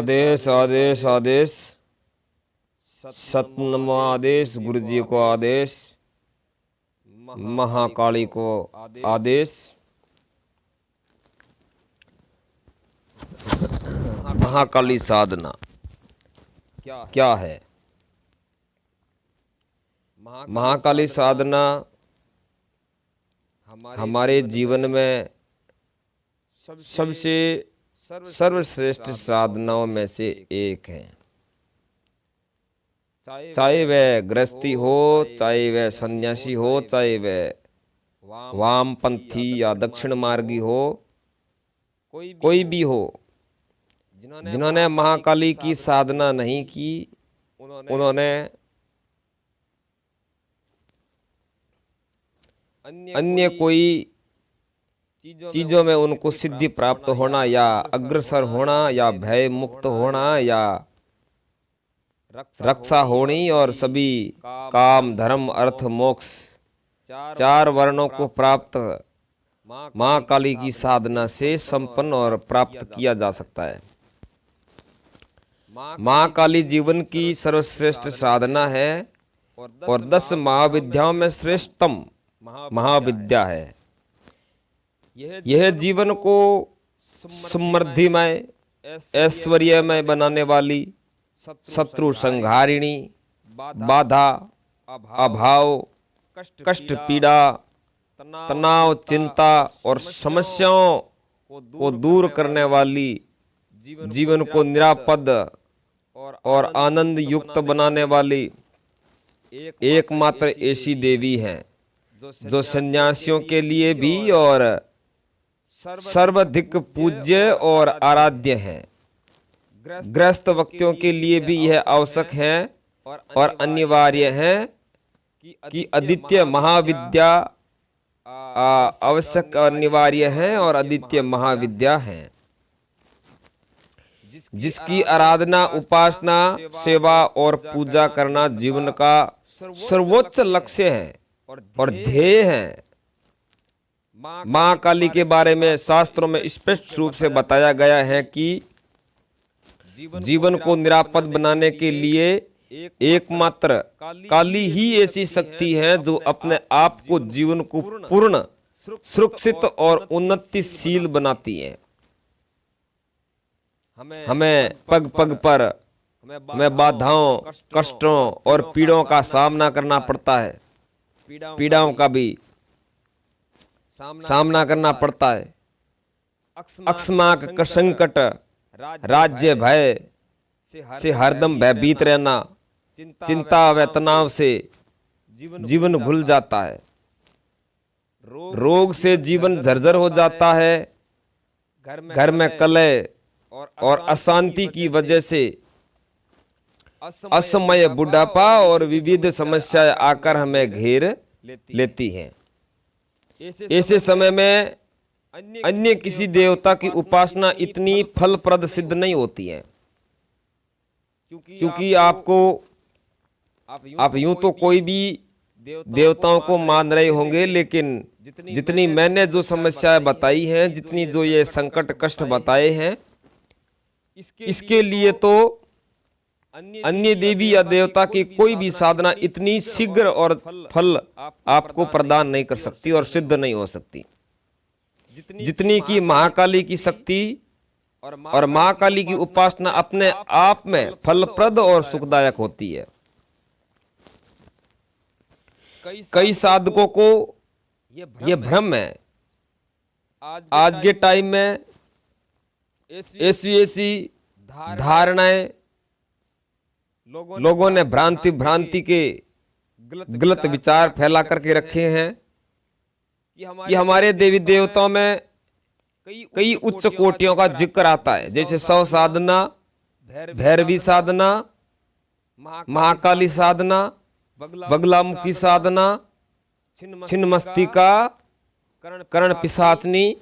आदेश आदेश आदेश। सतनामा आदेश। गुरु जी को आदेश। महाकाली को आदेश। महाकाली साधना क्या है? महाकाली साधना हमारे जीवन में सबसे सर्वश्रेष्ठ साधनाओं में से एक है। चाहे वह गृहस्थी हो, चाहे वह सन्यासी हो, चाहे वह वामपंथी या दक्षिण मार्गी हो, कोई भी हो, जिन्होंने महाकाली की साधना नहीं की, उन्होंने अन्य कोई चीजों में उनको सिद्धि प्राप्त होना या अग्रसर होना या भय मुक्त होना या रक्षा होनी और सभी काम धर्म अर्थ मोक्ष चार वर्णों को प्राप्त महाकाली की साधना से संपन्न और प्राप्त किया जा सकता है। महाकाली जीवन की सर्वश्रेष्ठ साधना है और 10 महाविद्याओं में श्रेष्ठतम महाविद्या है। यह जीवन को समृद्धिमय ऐश्वर्यमय बनाने वाली, शत्रु संहारिणी, बाधा अभाव कष्ट पीड़ा तनाव चिंता और समस्याओं को दूर करने वाली, जीवन को निरापद और आनंद युक्त बनाने वाली एकमात्र ऐसी देवी है जो सन्यासियों के लिए भी और सर्वाधिक पूज्य और आराध्य है। गृहस्थ व्यक्तियों के लिए भी यह आवश्यक है और अनिवार्य है कि अद्वितीय महाविद्या आवश्यक अनिवार्य है और अद्वितीय महाविद्या है, जिसकी आराधना उपासना सेवा और पूजा करना जीवन का सर्वोच्च लक्ष्य है और ध्येय है। महाकाली के बारे में शास्त्रों में स्पष्ट रूप से बताया गया है कि जीवन को निरापद बनाने के लिए एकमात्र काली ही ऐसी शक्ति है जो अपने आप को जीवन को पूर्ण सुरक्षित और उन्नतिशील बनाती है। हमें पग पग पर हमें बाधाओं कष्टों और पीड़ाओं का सामना करना पड़ता है, पीड़ाओं का भी सामना करना पड़ता है। अकस्मात संकट राज्य भय से हरदम भयभीत रहना, चिंता व तनाव से जीवन घुल जाता है, रोग से जीवन जर्जर हो जाता है, घर में कलह और अशांति की वजह से असमय बुढ़ापा और विविध समस्याएं आकर हमें घेर लेती हैं। ऐसे समय में अन्य किसी देवता की उपासना इतनी फलप्रद सिद्ध नहीं होती है, क्योंकि आप यूं तो कोई भी देवताओं को मान रहे होंगे, लेकिन जितनी मैंने जो समस्याएं बताई हैं, जितनी जो ये संकट कष्ट बताए हैं, इसके लिए तो अन्य देवी या देवता की कोई भी साधना इतनी शीघ्र और फल आपको प्रदान नहीं कर सकती और सिद्ध नहीं हो सकती, जितनी की महाकाली की शक्ति और महाकाली की उपासना अपने आप में फलप्रद और सुखदायक होती है। कई साधकों को यह भ्रम है। आज के टाइम में ऐसी धारणाएं लोगों ने भ्रांति के गलत विचार फैला करके रखे हैं कि हमारे देवी देवताओं में कई उच्च कोटियों का जिक्र आता है, जैसे शव साधना, भैरवी साधना, महाकाली साधना, बगलामुखी साधना, छिन्नमस्तिका, कर्ण पिशाचनी,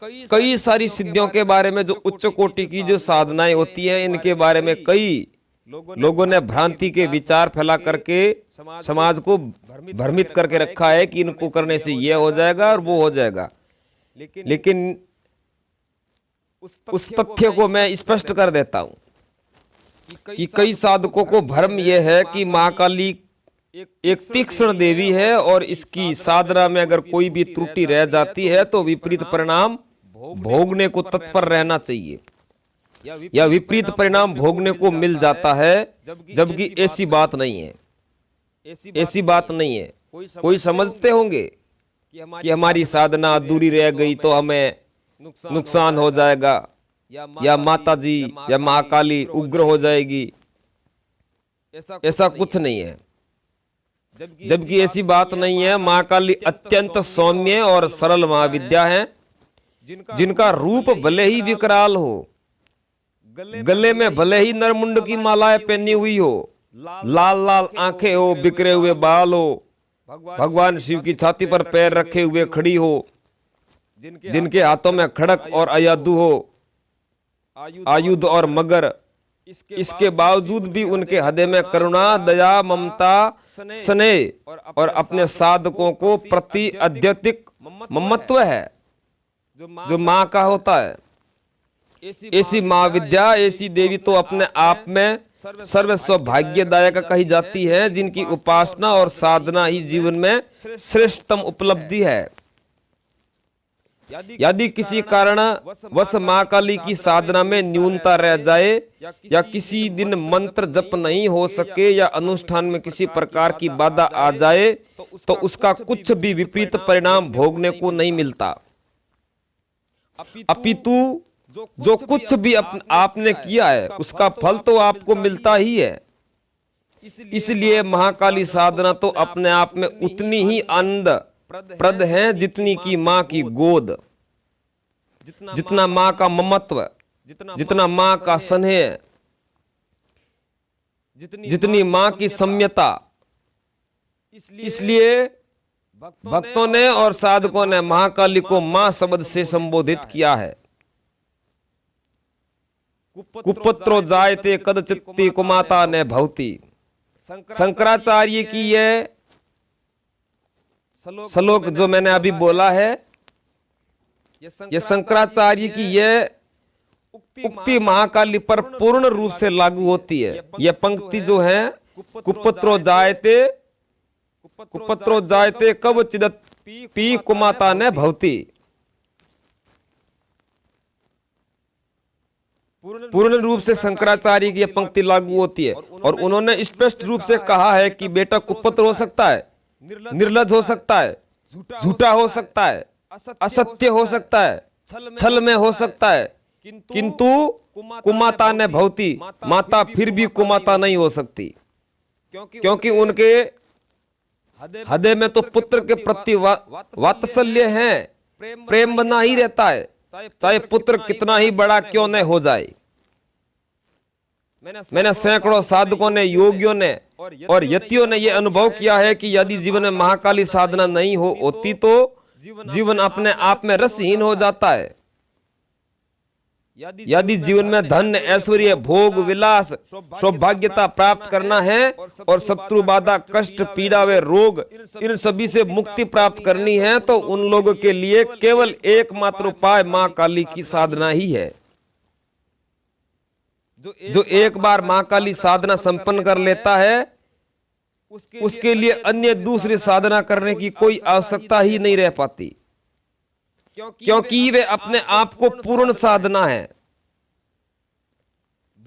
कई सारी सिद्धियों के बारे में जो उच्च कोटि की जो साधनाएं होती हैं, इनके बारे में कई लोगों ने भ्रांति के विचार फैला करके समाज को भ्रमित करके रखा है कि इनको करने से यह हो जाएगा और वो हो जाएगा। लेकिन उस तथ्य को मैं स्पष्ट कर देता हूं कि कई साधकों को भ्रम यह है कि महाकाली एक तीक्ष्ण देवी है और इसकी साधना में अगर कोई भी त्रुटि रह जाती है तो विपरीत परिणाम भोगने को तत्पर रहना चाहिए या विपरीत परिणाम भोगने को मिल जाता है, जबकि ऐसी बात नहीं है। ऐसी बात नहीं है। कोई समझते होंगे कि हमारी साधना अधूरी रह गई तो हमें नुकसान हो जाएगा या माता जी या महाकाली उग्र हो जाएगी। ऐसा कुछ नहीं है, जबकि ऐसी बात नहीं है। महाकाली अत्यंत सौम्य और सरल महाविद्या है, जिनका रूप भले ही विकराल हो, गले में भले ही नरमुंड की मालाएं पहनी हुई हो, लाल लाल आंखें हो, बिखरे हुए बाल हो, भगवान शिव की छाती पर पैर रखे हुए खड़ी हो, जिनके हाथों में खड़क और अयादु हो, आयुध और मगर, इसके बावजूद भी उनके हृदय में करुणा, दया, ममता, स्नेह और अपने साधकों को प्रति अत्यधिक ममत्व है जो माँ का होता है। ऐसी महाविद्या, ऐसी देवी तो अपने आप में सर्व सौभाग्यदायक कही जाती है, जिनकी उपासना और साधना ही जीवन में श्रेष्ठतम उपलब्धि है। यदि किसी कारण वश महाकाली की साधना में न्यूनता रह जाए या किसी दिन मंत्र जप नहीं हो सके या अनुष्ठान में किसी प्रकार की बाधा आ जाए तो उसका कुछ भी विपरीत परिणाम भोगने को नहीं मिलता, अपितु जो कुछ भी आपने किया है उसका फल तो आपको मिलता ही है। इसलिए महाकाली साधना तो अपने आप में उतनी ही आनंदप्रद है जितनी की माँ की गोद, जितना माँ का ममत्व, जितना माँ का स्नेह, जितनी माँ की सम्यता। इसलिए भक्तों ने और साधकों ने महाकाली को माँ शब्द से संबोधित किया है। कुपुत्रो जायते कदचित्ति कुमाता ने भवति। शंकराचार्य की यह श्लोक जो मैंने अभी बोला है, यह शंकराचार्य की यह उक्ति महाकाली पर पूर्ण रूप से लागू होती है। यह पंक्ति जो है, कुपुत्रो जायते कवचिदपि कुमाता ने भवति, पूर्ण रूप से शंकराचार्य की यह पंक्ति लागू होती है। और उन्होंने स्पष्ट रूप से कहा है कि बेटा कुपुत्र हो सकता है, निर्लज्ज हो सकता है, झूठा हो सकता है, असत्य हो सकता है, छल में हो सकता है, किंतु कुमाता ने भवति, माता फिर भी कुमाता नहीं हो सकती, क्योंकि उनके हृदय में तो पुत्र के प्रति वात्सल्य है, प्रेम बना ही रहता है, चाहे पुत्र कितना ही बड़ा क्यों न हो जाए। मैंने सैकड़ों साधकों ने, योगियों ने और यतियों ने यह अनुभव किया है कि यदि जीवन में महाकाली साधना नहीं होती तो जीवन अपने आप में रसहीन हो जाता है। यदि जीवन में धन, ऐश्वर्य, भोग, विलास, सौभाग्यता प्राप्त करना है और शत्रु बाधा, कष्ट, पीड़ा व रोग, इन सभी से मुक्ति प्राप्त करनी है तो उन लोगों के लिए केवल एकमात्र उपाय मां काली की साधना ही है। जो एक बार मां काली साधना संपन्न कर लेता है, उसके लिए अन्य दूसरी साधना करने की कोई आवश्यकता ही नहीं रह पाती, क्योंकि वे अपने आप को पूर्ण साधना है।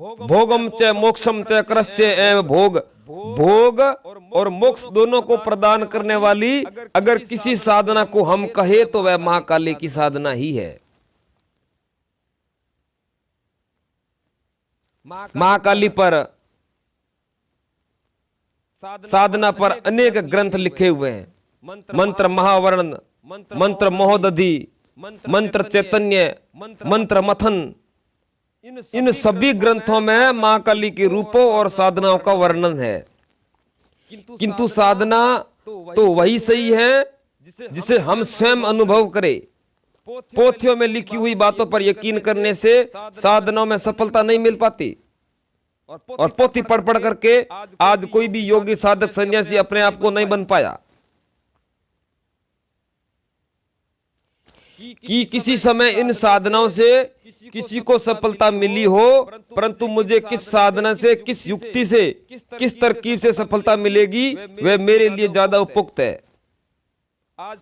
भोगम च मोक्षम च करस्य एवं भोग और मोक्ष दोनों को प्रदान करने वाली अगर किसी साधना को हम कहे तो वह महाकाली की साधना ही है। महाकाली पर साधना पर अनेक ग्रंथ लिखे हुए हैं। मंत्र महावर्ण, मंत्र महोदधि, मंत्र चैतन्य, मंत्र मथन, इन सभी ग्रंथों में महाकाली के रूपों और साधनाओं का वर्णन है। किंतु साधना तो वही सही है जिसे हम स्वयं अनुभव करें। पोथियों में लिखी हुई बातों पर यकीन करने से साधनाओं में सफलता नहीं मिल पाती। और पोथी पढ़ पढ़ करके आज कोई भी योगी, साधक, सन्यासी अपने आप को नहीं बन पाया कि किसी समय इन साधनाओं से किसी को सफलता मिली हो, परंतु मुझे किस साधना से, किस युक्ति से, किस तरकीब से सफलता मिलेगी, वह मेरे लिए ज्यादा उपयुक्त है।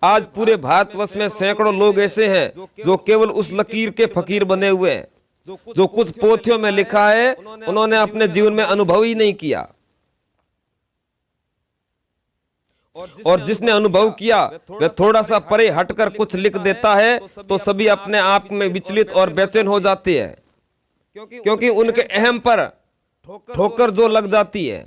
आज पूरे भारतवर्ष में सैकड़ों लोग ऐसे हैं जो केवल उस लकीर के फकीर बने हुए हैं, जो कुछ पोथियों में लिखा है उन्होंने अपने जीवन में अनुभव ही नहीं किया, और जिसने अनुभव किया वह थोड़ा सा परे हटकर कुछ लिख देता है तो सभी अपने आप में विचलित और बेचैन हो जाते हैं, क्योंकि उनके अहम पर ठोकर जो लग जाती है।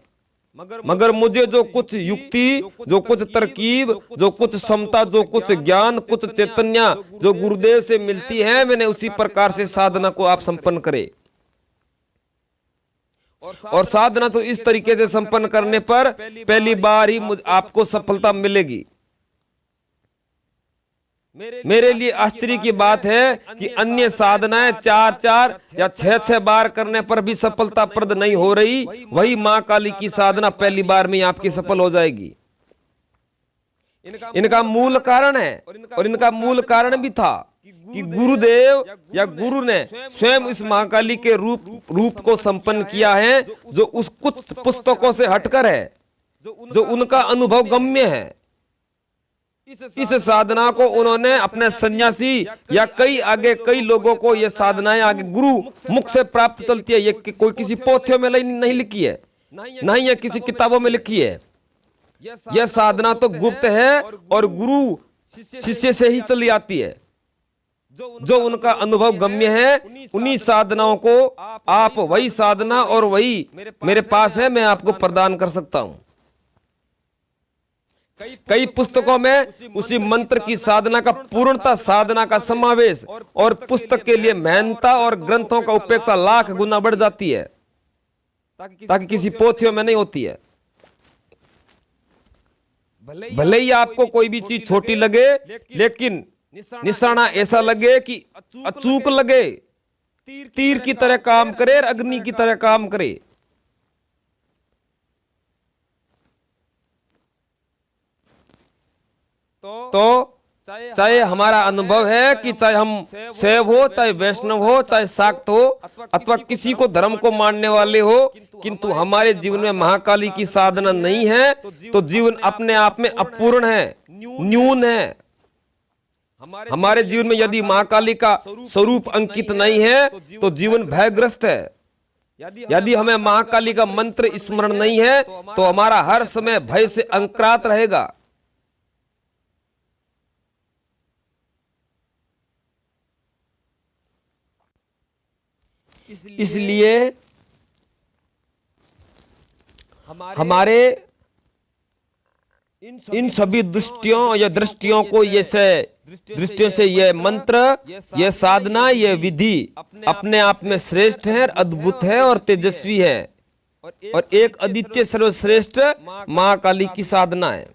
मगर मुझे जो कुछ युक्ति, जो कुछ तरकीब, जो कुछ क्षमता, जो कुछ ज्ञान, कुछ चैतन्य जो गुरुदेव से मिलती है, मैंने उसी प्रकार से साधना को आप संपन्न करे। और साधना तो इस तरीके से संपन्न करने पर पहली बार ही आपको सफलता मिलेगी। मेरे लिए आश्चर्य की बात है कि अन्य साधनाएं 4-4 या 6-6 बार करने पर भी सफलताप्रद नहीं हो रही, वही मां काली की साधना पहली बार में आपकी सफल हो जाएगी। इनका मूल कारण है, और इनका मूल कारण भी था कि गुरुदेव या गुरु ने स्वयं इस महाकाली के रूप को संपन्न किया है, जो उस कुछ पुस्तकों से हटकर है, जो उनका अनुभव गम्य है। इस साधना को उन्होंने अपने सन्यासी या कई लोगों को ये साधनाएं आगे गुरु मुख से प्राप्त चलती है। ये कोई किसी पोथियों में नहीं लिखी है, नहीं ये किसी किताबों में लिखी है। यह साधना तो गुप्त है और गुरु शिष्य से ही चली आती है। जो उनका अनुभव गम्य है, उन्हीं साधनाओं को आप वही साधना और वही मेरे पास है, मैं आपको प्रदान कर सकता हूं। कई पुस्तकों में उसी मंत्र की साधना का पूर्णता साधना का समावेश और पुस्तक के लिए मेहनता और ग्रंथों का उपेक्षा लाख गुना बढ़ जाती है, ताकि किसी पोथियों में नहीं होती है। भले ही आपको कोई भी चीज छोटी लगे, लेकिन निशाना ऐसा लगे कि अचूक लगे, तीर की तरह काम करे और अग्नि की तरह काम करे। तो चाहे हमारा अनुभव है कि चाहे हम शैव हो, चाहे वैष्णव हो, चाहे शाक्त हो, अथवा किसी को धर्म को मानने वाले हो, किंतु हमारे जीवन में महाकाली की साधना नहीं है तो जीवन अपने आप में अपूर्ण है, न्यून है। हमारे जीवन में यदि महाकाली का स्वरूप अंकित नहीं है तो जीवन भयग्रस्त है। यदि हमें महाकाली का मंत्र स्मरण नहीं है तो हमारा हर समय भय से अंक्रांत रहेगा। इसलिए हमारे इन सभी दृष्टियों को दृष्टियों से यह मंत्र, यह साधना, यह विधि अपने आप में श्रेष्ठ है, अद्भुत है और तेजस्वी है, और एक अद्वितीय सर्वश्रेष्ठ महाकाली की साधना है।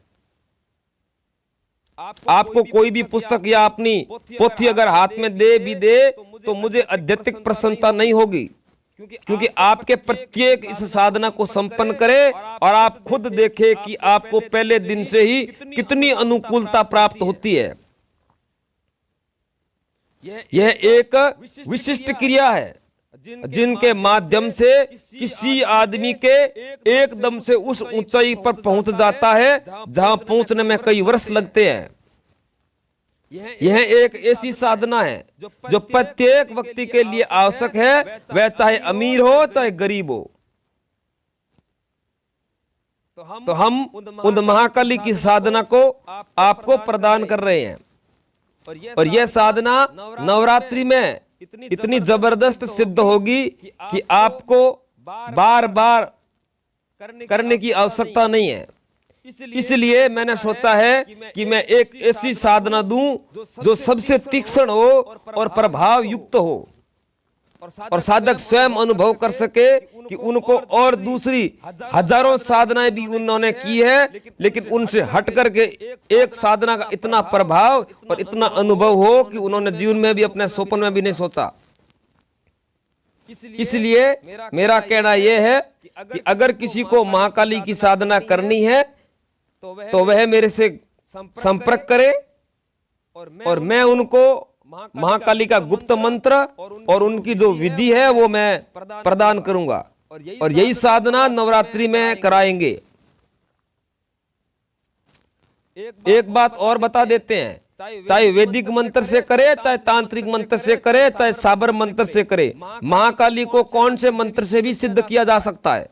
आपको कोई भी पुस्तक या अपनी पोथी अगर हाथ में दे तो मुझे आध्यात्मिक प्रसन्नता नहीं होगी, क्योंकि आपके प्रत्येक इस साधना को संपन्न करे और आप खुद देखें कि आपको पहले दिन से ही कितनी अनुकूलता प्राप्त होती है। यह एक विशिष्ट क्रिया है जिनके माध्यम से किसी आदमी के एकदम से उस ऊंचाई पर पहुंच जाता है जहां पहुंचने में कई वर्ष लगते हैं। यह एक ऐसी साधना है जो प्रत्येक व्यक्ति के लिए आवश्यक है, वह चाहे अमीर हो चाहे गरीब हो। तो हम उन महाकाली की साधना को आपको प्रदान कर रहे हैं, और यह साधना नवरात्रि में इतनी जबरदस्त सिद्ध होगी कि आपको बार बार करने की आवश्यकता नहीं है। इसलिए मैंने सोचा है कि मैं एक ऐसी साधना दूं जो सबसे तीक्ष्ण हो और प्रभाव युक्त हो, और साधक स्वयं अनुभव कर सके कि उनको और दूसरी हजारों साधनाएं भी उन्होंने की है, लेकिन उनसे हट करके एक साधना का इतना प्रभाव और इतना अनुभव हो कि उन्होंने जीवन में भी, अपने स्वप्न में भी नहीं सोचा। इसलिए मेरा कहना यह है कि अगर किसी को महाकाली की साधना करनी है तो वह मेरे से संपर्क करे, और मैं उनको महाकाली का गुप्त मंत्र और उनकी जो विधि है वो मैं प्रदान करूंगा, और यही साधना नवरात्रि में कराएंगे। एक बात और बता देते हैं, चाहे वैदिक मंत्र से करे, चाहे तांत्रिक मंत्र से करे, चाहे साबर मंत्र से करे, महाकाली को कौन से मंत्र से भी सिद्ध किया जा सकता है।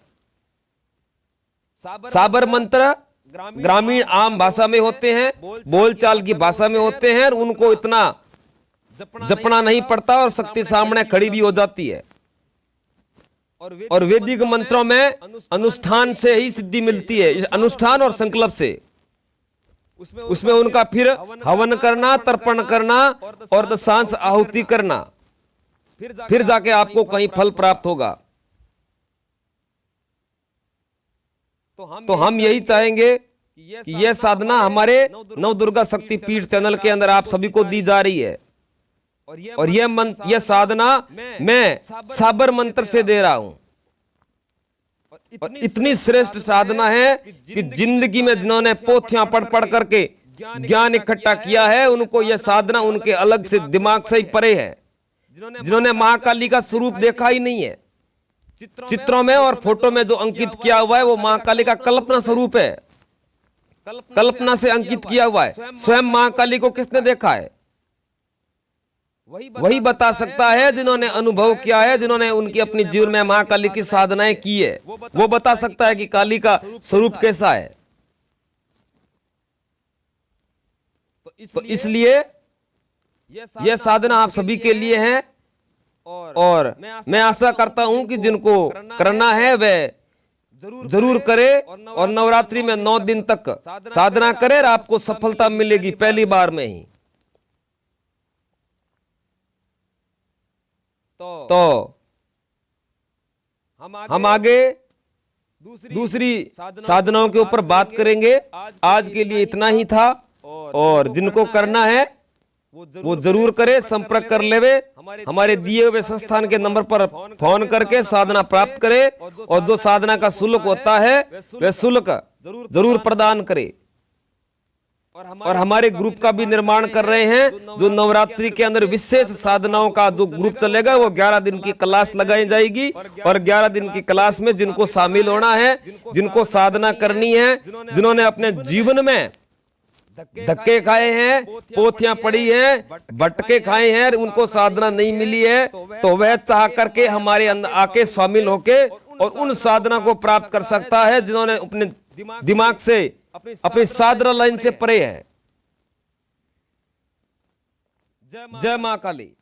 साबर मंत्र ग्रामीण आम भाषा में होते हैं, बोलचाल की भाषा में होते हैं, और उनको इतना जपना नहीं पड़ता और शक्ति सामने खड़ी भी हो जाती है। और वैदिक मंत्रों में अनुष्ठान से ही सिद्धि मिलती है, अनुष्ठान और संकल्प से। उसमें उनका फिर हवन करना, तर्पण करना और दशांश आहुति करना, फिर जाके आपको कहीं फल प्राप्त होगा। तो हम यही चाहेंगे कि यह साधना हमारे नवदुर्गा शक्ति पीठ चैनल के अंदर आप सभी को दी जा रही है, और यह साधना मैं साबर मंत्र से दे रहा हूं। और इतनी श्रेष्ठ साधना है कि जिंदगी में जिन्होंने पोथियां पढ़ पढ़ करके ज्ञान इकट्ठा किया है, उनको यह साधना उनके अलग से दिमाग से ही परे है। जिन्होंने महाकाली का स्वरूप देखा ही नहीं है, चित्रों में और फोटो में जो अंकित किया हुआ है वो महाकाली का कल्पना स्वरूप है, कल्पना से अंकित किया हुआ है। स्वयं महाकाली को किसने देखा है? वही बता सकता है जिन्होंने अनुभव किया है, जिन्होंने उनकी अपनी जीवन में महाकाली की साधनाएं की है, वो बता सकता है कि काली का स्वरूप कैसा है। तो इसलिए यह साधना आप सभी के लिए है, और मैं आशा करता हूं कि जिनको करना है वे जरूर करे, और नवरात्रि में 9 दिन तक साधना करे, और आपको सफलता मिलेगी पहली बार में ही। तो हम आगे दूसरी साधनाओं के ऊपर बात करेंगे। आज के लिए इतना ही था, और जिनको करना है वो जरूर करे, संपर्क कर लेवे। हमारे दिए हुए संस्थान के नंबर पर फोन करके साधना प्राप्त करे, और जो साधना का शुल्क होता है वह शुल्क जरूर प्रदान करे। और हमारे ग्रुप का भी निर्माण कर रहे हैं, जो नवरात्रि के अंदर विशेष साधनाओं का जो ग्रुप चलेगा वो 11 दिन की क्लास लगाई जाएगी, और 11 दिन की क्लास में जिनको शामिल होना है, जिनको साधना करनी है, जिन्होंने अपने जीवन में धक्के खाए हैं, पोथियां पड़ी हैं, भटके खाए हैं, उनको साधना नहीं मिली है, तो वह चाह करके हमारे अंदर आके शामिल होके और उन साधना को प्राप्त कर सकता है जिन्होंने अपने दिमाग से अपनी साधना लाइन से परे है। जय मां काली।